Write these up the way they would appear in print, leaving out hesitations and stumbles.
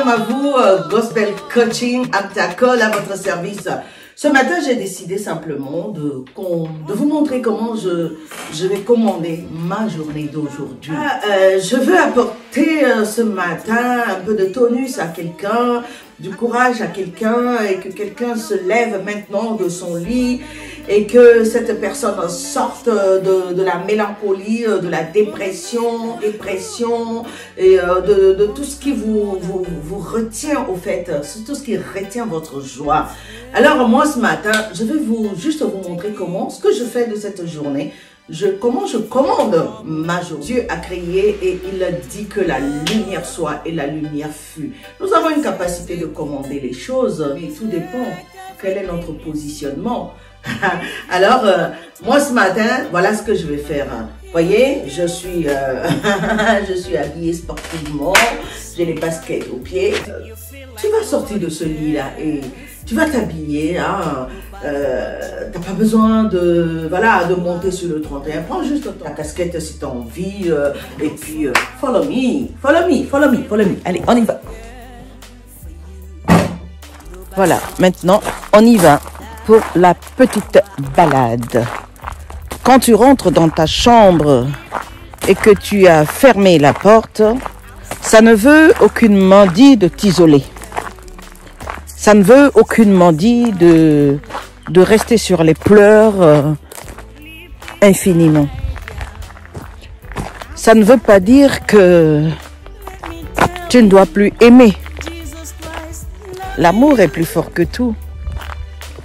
Madame à vous, Gospel Coaching, Aptacol à votre service. Ce matin, j'ai décidé simplement de vous montrer comment je vais commander ma journée d'aujourd'hui. Je veux apporter ce matin un peu de tonus à quelqu'un, du courage à quelqu'un et que quelqu'un se lève maintenant de son lit et que cette personne sorte de la mélancolie, de la dépression et de tout ce qui vous retient au fait, tout ce qui retient votre joie. Alors moi ce matin, je vais juste vous montrer ce que je fais de cette journée. Comment je commande ma journée. Dieu a créé et il a dit que la lumière soit et la lumière fut. Nous avons une capacité de commander les choses, mais tout dépend quel est notre positionnement. Alors, moi ce matin, voilà ce que je vais faire. Voyez, je suis habillée sportivement, j'ai les baskets aux pieds. Tu vas sortir de ce lit-là et tu vas t'habiller. Hein. T'as pas besoin de monter sur le 31. Prends juste ta casquette si tu as envie. Et puis, follow me. Allez, on y va. Voilà, maintenant, on y va pour la petite balade. Quand tu rentres dans ta chambre et que tu as fermé la porte, ça ne veut aucunement dire de t'isoler. Ça ne veut aucunement dire de rester sur les pleurs infiniment. Ça ne veut pas dire que tu ne dois plus aimer. L'amour est plus fort que tout.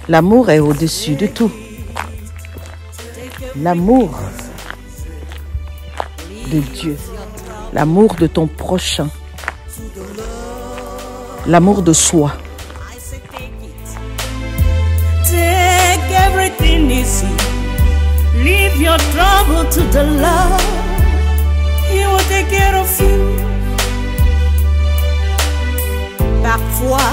L'amour est au-dessus de tout. L'amour de Dieu. L'amour de ton prochain. L'amour de soi. Take everything easy. Leave your trouble to the Lord. He will take care of you. Parfois,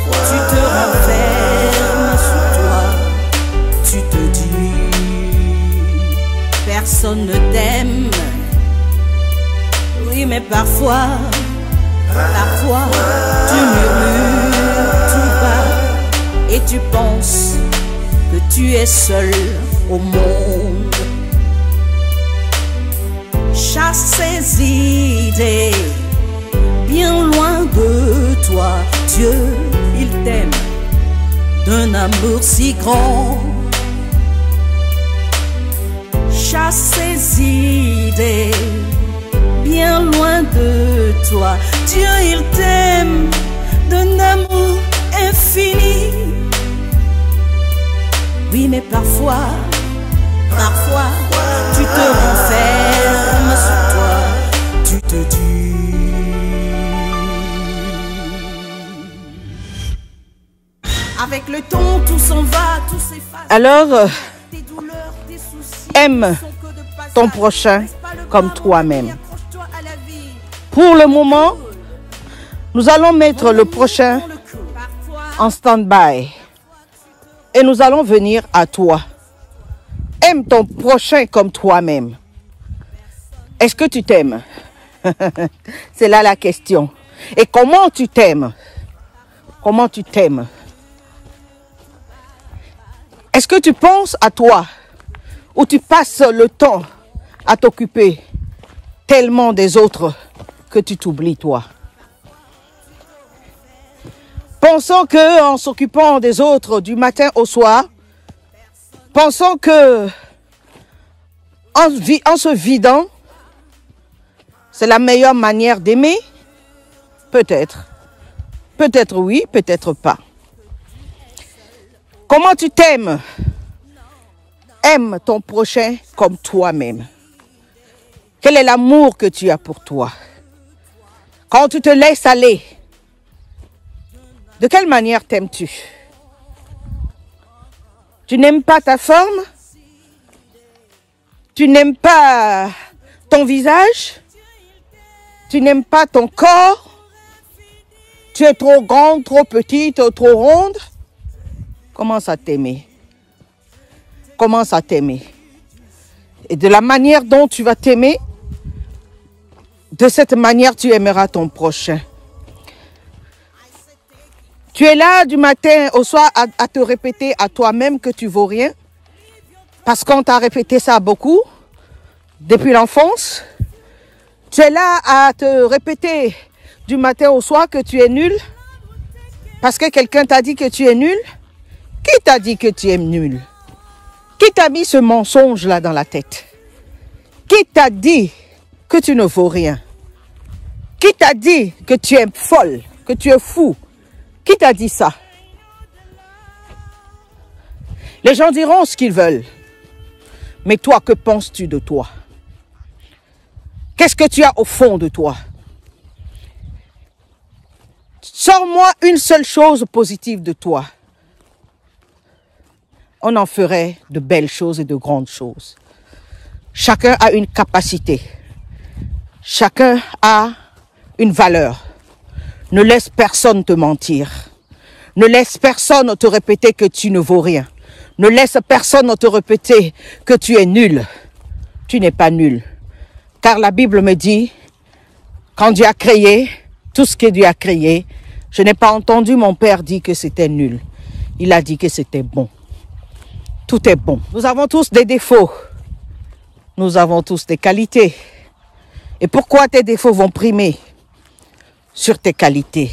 tu te renfermes sur toi. Tu te dis, personne ne t'aime. Oui, mais parfois, tu murmures tout bas et tu penses que tu es seul au monde. Chasse ces idées bien loin de toi. Dieu, il t'aime d'un amour si grand. Chasse ces idées bien loin de toi. Dieu, il t'aime d'un amour infini. Oui, mais parfois, tu te renfermes sur toi. Tu te dis, avec le temps, tout s'en va, tout s'efface. Alors, aime ton prochain comme toi-même. Pour le moment, nous allons mettre le prochain en stand-by et nous allons venir à toi. Aime ton prochain comme toi-même. Est-ce que tu t'aimes? C'est là la question. Et comment tu t'aimes? Comment tu t'aimes? Est-ce que tu penses à toi ou tu passes le temps à t'occuper tellement des autres que tu t'oublies toi? Pensons que en s'occupant des autres du matin au soir, pensons que en se vidant, c'est la meilleure manière d'aimer? Peut-être. Peut-être oui, peut-être pas. Comment tu t'aimes? Aime ton prochain comme toi-même. Quel est l'amour que tu as pour toi? Quand tu te laisses aller, de quelle manière t'aimes-tu? Tu n'aimes pas ta forme? Tu n'aimes pas ton visage? Tu n'aimes pas ton corps? Tu es trop grande, trop petite, trop ronde? Commence à t'aimer. Commence à t'aimer. Et de la manière dont tu vas t'aimer, de cette manière tu aimeras ton prochain. Tu es là du matin au soir à te répéter à toi-même que tu vaux rien. Parce qu'on t'a répété ça beaucoup depuis l'enfance. Tu es là à te répéter du matin au soir que tu es nul. Parce que quelqu'un t'a dit que tu es nul. Qui t'a dit que tu es nul? Qui t'a mis ce mensonge-là dans la tête? Qui t'a dit que tu ne vaux rien? Qui t'a dit que tu es folle, que tu es fou? Qui t'a dit ça? Les gens diront ce qu'ils veulent. Mais toi, que penses-tu de toi? Qu'est-ce que tu as au fond de toi? Sors-moi une seule chose positive de toi. On en ferait de belles choses et de grandes choses. Chacun a une capacité. Chacun a une valeur. Ne laisse personne te mentir. Ne laisse personne te répéter que tu ne vaux rien. Ne laisse personne te répéter que tu es nul. Tu n'es pas nul. Car la Bible me dit, quand Dieu a créé, tout ce que Dieu a créé, je n'ai pas entendu mon père dire que c'était nul. Il a dit que c'était bon. Tout est bon. Nous avons tous des défauts. Nous avons tous des qualités. Et pourquoi tes défauts vont primer sur tes qualités?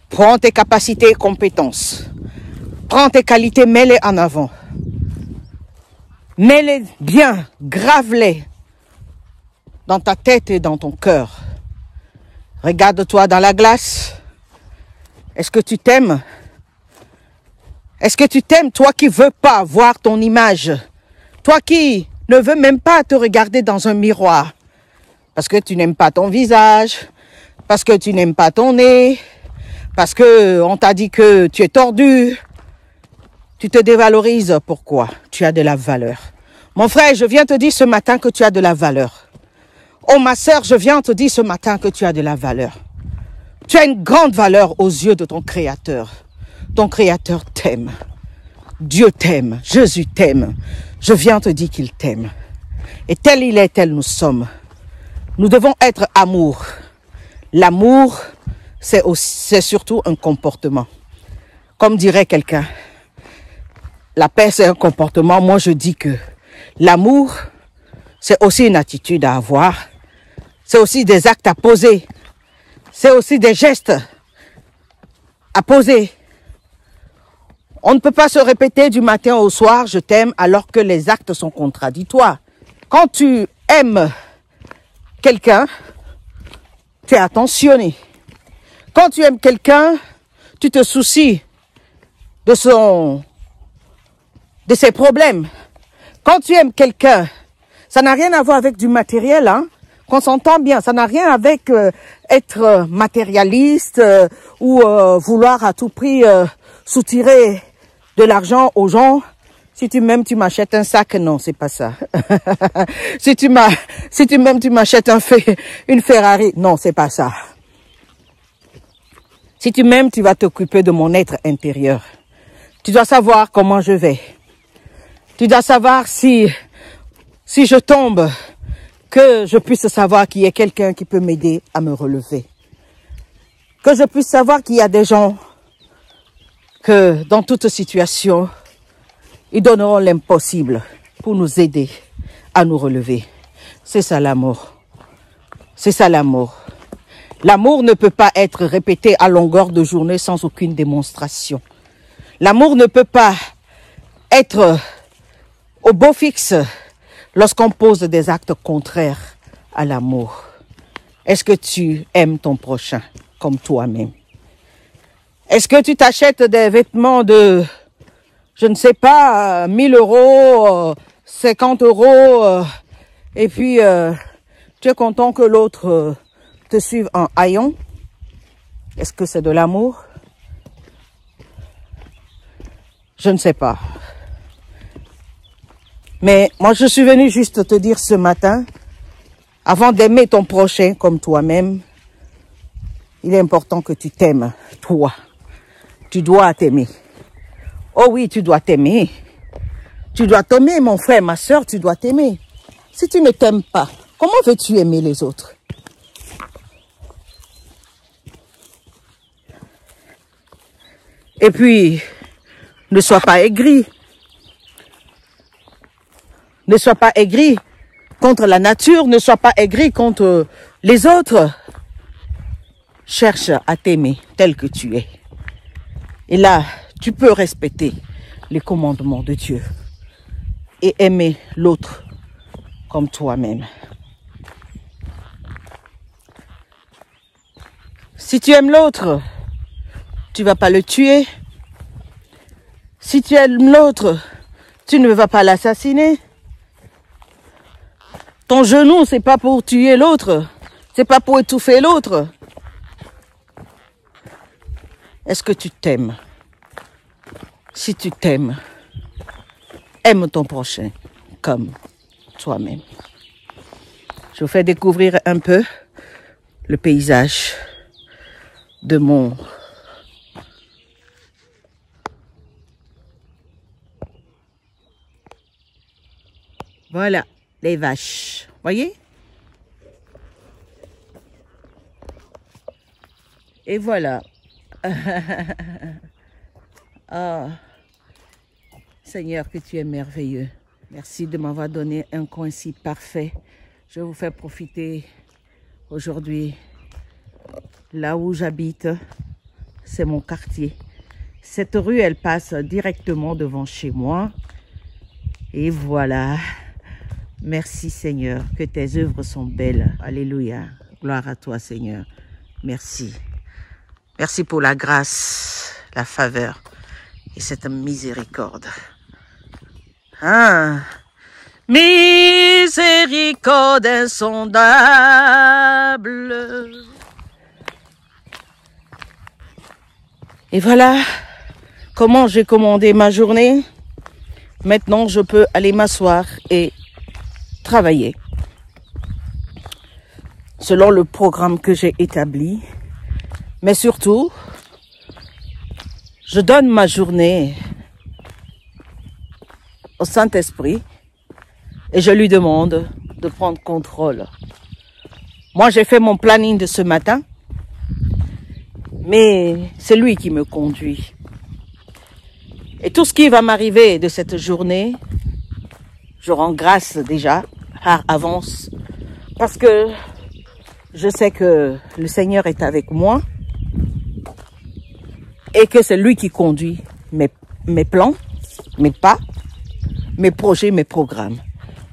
Prends tes capacités et compétences. Prends tes qualités, mets-les en avant. Mets-les bien, grave-les dans ta tête et dans ton cœur. Regarde-toi dans la glace. Est-ce que tu t'aimes? Est-ce que tu t'aimes, toi qui ne veux pas voir ton image? Toi qui ne veux même pas te regarder dans un miroir? Parce que tu n'aimes pas ton visage, parce que tu n'aimes pas ton nez, parce qu'on t'a dit que tu es tordu. Tu te dévalorises. Pourquoi? Tu as de la valeur. Mon frère, je viens te dire ce matin que tu as de la valeur. Oh ma sœur, je viens te dire ce matin que tu as de la valeur. Tu as une grande valeur aux yeux de ton Créateur. Ton Créateur t'aime. Dieu t'aime. Jésus t'aime. Je viens te dire qu'il t'aime. Et tel il est, tel nous sommes. Nous devons être amour. L'amour, c'est surtout un comportement. Comme dirait quelqu'un, la paix c'est un comportement. Moi je dis que l'amour, c'est aussi une attitude à avoir. C'est aussi des actes à poser. C'est aussi des gestes à poser. On ne peut pas se répéter du matin au soir, je t'aime, alors que les actes sont contradictoires. Quand tu aimes quelqu'un, tu es attentionné. Quand tu aimes quelqu'un, tu te soucies de ses problèmes. Quand tu aimes quelqu'un, ça n'a rien à voir avec du matériel, hein. Qu'on s'entend bien, ça n'a rien avec être matérialiste ou vouloir à tout prix soutirer de l'argent aux gens. Si tu m'aimes, tu m'achètes un sac. Non, c'est pas ça. Si tu m'aimes, tu m'achètes une Ferrari. Non, c'est pas ça. Si tu m'aimes, tu vas t'occuper de mon être intérieur. Tu dois savoir comment je vais. Tu dois savoir si je tombe, que je puisse savoir qu'il y a quelqu'un qui peut m'aider à me relever. Que je puisse savoir qu'il y a des gens que dans toute situation, ils donneront l'impossible pour nous aider à nous relever. C'est ça l'amour. C'est ça l'amour. L'amour ne peut pas être répété à longueur de journée sans aucune démonstration. L'amour ne peut pas être au beau fixe lorsqu'on pose des actes contraires à l'amour. Est-ce que tu aimes ton prochain comme toi-même? Est-ce que tu t'achètes des vêtements de, je ne sais pas, 1000 euros, 50 euros, et puis tu es content que l'autre te suive en haillons? Est-ce que c'est de l'amour? Je ne sais pas. Mais moi, je suis venue juste te dire ce matin, avant d'aimer ton prochain comme toi-même, il est important que tu t'aimes, toi. Tu dois t'aimer. Oh oui, tu dois t'aimer. Tu dois t'aimer, mon frère, ma soeur, tu dois t'aimer. Si tu ne t'aimes pas, comment veux-tu aimer les autres? Et puis, ne sois pas aigri. Ne sois pas aigri contre la nature, ne sois pas aigri contre les autres. Cherche à t'aimer tel que tu es. Et là, tu peux respecter les commandements de Dieu et aimer l'autre comme toi-même. Si tu aimes l'autre, tu ne vas pas le tuer. Si tu aimes l'autre, tu ne vas pas l'assassiner. Ton genou, c'est pas pour tuer l'autre, c'est pas pour étouffer l'autre. Est-ce que tu t'aimes? Si tu t'aimes, aime ton prochain comme toi-même. Je vous fais découvrir un peu le paysage de mon voilà les vaches, voyez? Et voilà. Ah, Seigneur, que tu es merveilleux. Merci de m'avoir donné un coin si parfait. Je vous fais profiter aujourd'hui. Là où j'habite, c'est mon quartier. Cette rue, elle passe directement devant chez moi. Et voilà. Merci Seigneur, que tes œuvres sont belles. Alléluia. Gloire à toi Seigneur. Merci. Merci pour la grâce, la faveur et cette miséricorde. Ah, miséricorde insondable. Et voilà comment j'ai commandé ma journée. Maintenant, je peux aller m'asseoir et travailler selon le programme que j'ai établi. Mais surtout, je donne ma journée au Saint-Esprit et je lui demande de prendre contrôle. Moi, j'ai fait mon planning de ce matin, mais c'est lui qui me conduit. Et tout ce qui va m'arriver de cette journée, je rends grâce déjà par avance parce que je sais que le Seigneur est avec moi. Et que c'est lui qui conduit mes plans, mes pas, mes projets, mes programmes.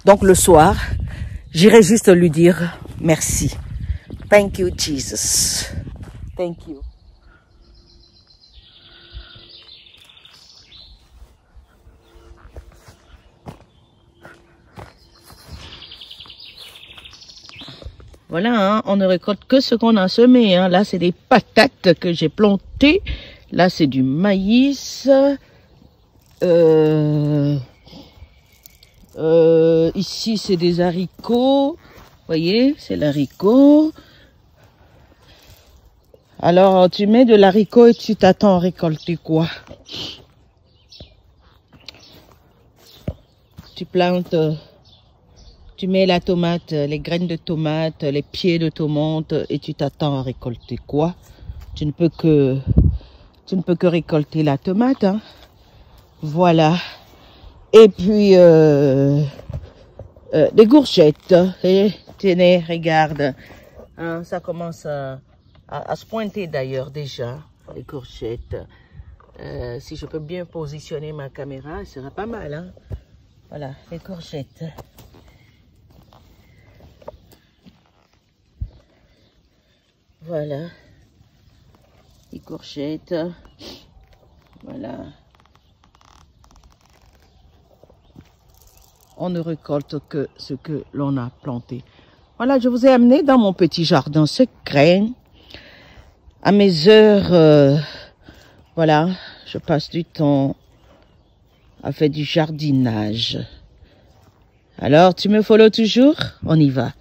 Donc le soir, j'irai juste lui dire merci. Thank you, Jesus. Thank you. Voilà, hein, on ne récolte que ce qu'on a semé. Hein. Là, c'est des patates que j'ai plantées. Là, c'est du maïs. Ici, c'est des haricots. Vous voyez, c'est l'haricot. Alors, tu mets de l'haricot et tu t'attends à récolter quoi? Tu plantes, tu mets la tomate, les graines de tomate, les pieds de tomate et tu t'attends à récolter quoi? Tu ne peux que récolter la tomate, hein. Voilà. Et puis des courgettes. Et tenez, regarde, hein, ça commence à se pointer d'ailleurs déjà les courgettes. Si je peux bien positionner ma caméra, ce sera pas mal, hein. Voilà, les courgettes. Voilà. Les courgettes, voilà. On ne récolte que ce que l'on a planté. Voilà, je vous ai amené dans mon petit jardin secret. À mes heures, voilà, je passe du temps à faire du jardinage. Alors, tu me follow toujours? On y va.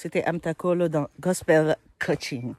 C'était Amtakolo dans Gospel Coaching.